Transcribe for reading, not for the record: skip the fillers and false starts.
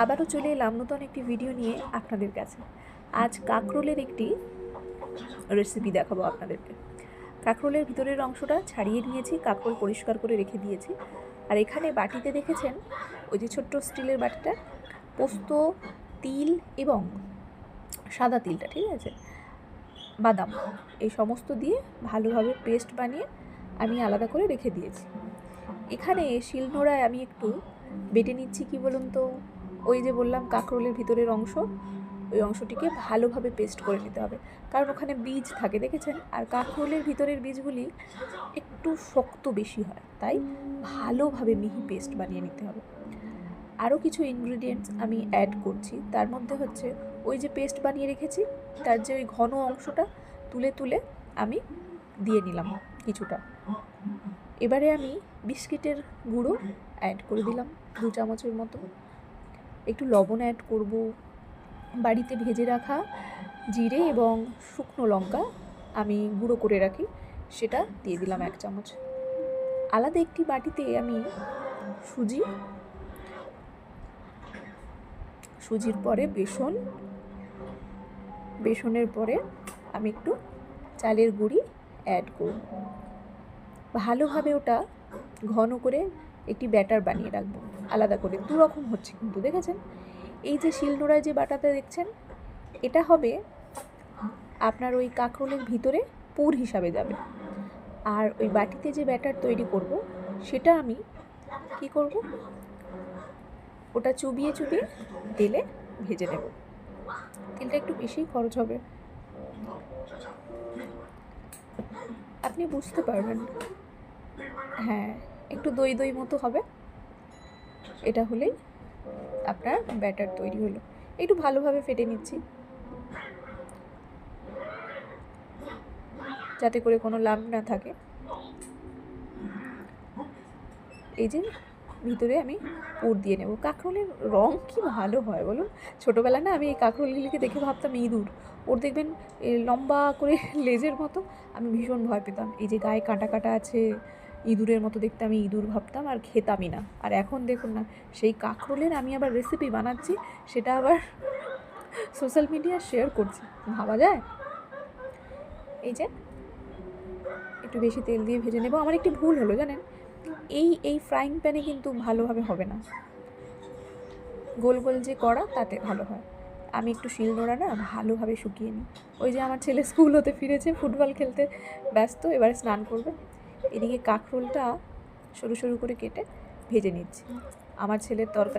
আবারও চলে এলাম নতুন একটি ভিডিও নিয়ে আপনাদের কাছে। আজ কাঁকরোলের একটি রেসিপি দেখাবো আপনাদেরকে। কাঁকরোলের ভিতরের অংশটা ছাড়িয়ে নিয়েছি, কাঁকরোল পরিষ্কার করে রেখে দিয়েছি। আর এখানে বাটিতে দেখেছেন ওই যে ছোট্ট স্টিলের বাটিটা, পোস্ত, তিল এবং সাদা তিলটা, ঠিক আছে, বাদাম, এই সমস্ত দিয়ে ভালোভাবে পেস্ট বানিয়ে আমি আলাদা করে রেখে দিয়েছি। এখানে শিলনোড়ায় আমি একটু বেটে নিচ্ছি। কি বলুন তো, ওই যে বললাম কাঁকরোলের ভিতরের অংশ, ওই অংশটিকে ভালোভাবে পেস্ট করে নিতে হবে, কারণ ওখানে বীজ থাকে দেখেছেন, আর কাঁকরোলের ভিতরের বীজগুলি একটু শক্ত বেশি হয়, তাই ভালোভাবে মিহি পেস্ট বানিয়ে নিতে হবে। আরও কিছু ইনগ্রিডিয়েন্টস আমি অ্যাড করছি, তার মধ্যে হচ্ছে ওই যে পেস্ট বানিয়ে রেখেছি তার যে ওই ঘন অংশটা তুলে তুলে আমি দিয়ে নিলাম কিছুটা। এবারে আমি বিস্কিটের গুঁড়ো অ্যাড করে দিলাম 2 চামচের মতো, একটু লবণ অ্যাড করব, বাড়িতে ভেজে রাখা জিরে এবং শুকনো লঙ্কা আমি গুঁড়ো করে রাখি সেটা দিয়ে দিলাম 1 চামচ। আলাদা একটি বাটিতে আমি সুজির পরে বেসনের পরে আমি একটু চালের গুঁড়ি অ্যাড করব। ভালোভাবে ওটা ঘন করে একটি ব্যাটার বানিয়ে রাখবো আলাদা করে। 2 রকম হচ্ছে কিন্তু দেখেছেন, এই যে শিলনোড়ায় যে বাটাটা দেখছেন, এটা হবে আপনার ওই কাঁকরোলের ভিতরে পুর হিসাবে যাবে, আর ওই বাটিতে যে ব্যাটার তৈরি করব সেটা আমি কি করব, ওটা চুবিয়ে তেলে ভেজে নেব। তেলটা একটু বেশি খরচ হবে, আপনি বুঝতে পারবেন। হ্যাঁ, একটু দই দই মতো হবে, এটা হলেই আপনার ব্যাটার তৈরি হলো। একটু ভালোভাবে ফেটে নিচ্ছি যাতে করে কোনো লাম্প না থাকে। এই যে ভিতরে আমি পুর দিয়ে নেব। কাঁকরোলের রং কি ভালো হয় বলুন। ছোটোবেলা না আমি এই কাঁকরোলগুলিকে দেখে ভাবতাম ইঁদুর, ওর দেখবেন লম্বা করে লেজের মতো, আমি ভীষণ ভয় পেতাম। এই যে গায়ে কাঁটা কাঁটা আছে, ইঁদুরের মতো দেখতে, আমি ইঁদুর ভাবতাম আর খেতামই না। আর এখন দেখুন না, সেই কাঁকরোলের আমি আবার রেসিপি বানাচ্ছি, সেটা আবার সোশ্যাল মিডিয়া শেয়ার করছি, ভাবা যায়। এই যে একটু বেশি তেল দিয়ে ভেজে নেব। আমার একটি ভুল হলো জানেন, এই ফ্রাইং প্যানে কিন্তু ভালোভাবে হবে না, গোল গোল যে করা তাতে ভালো হয়। আমি একটু শিলনোড়া না ভালোভাবে শুকিয়ে নিই। ওই যে আমার ছেলে স্কুল হতে ফিরেছে, ফুটবল খেলতে ব্যস্ত, এবারে স্নান করবে। এদিকে কাঁকরোলটা সরু সরু করে কেটে ভেজে নিচ্ছি। আমার ছেলের তরকারি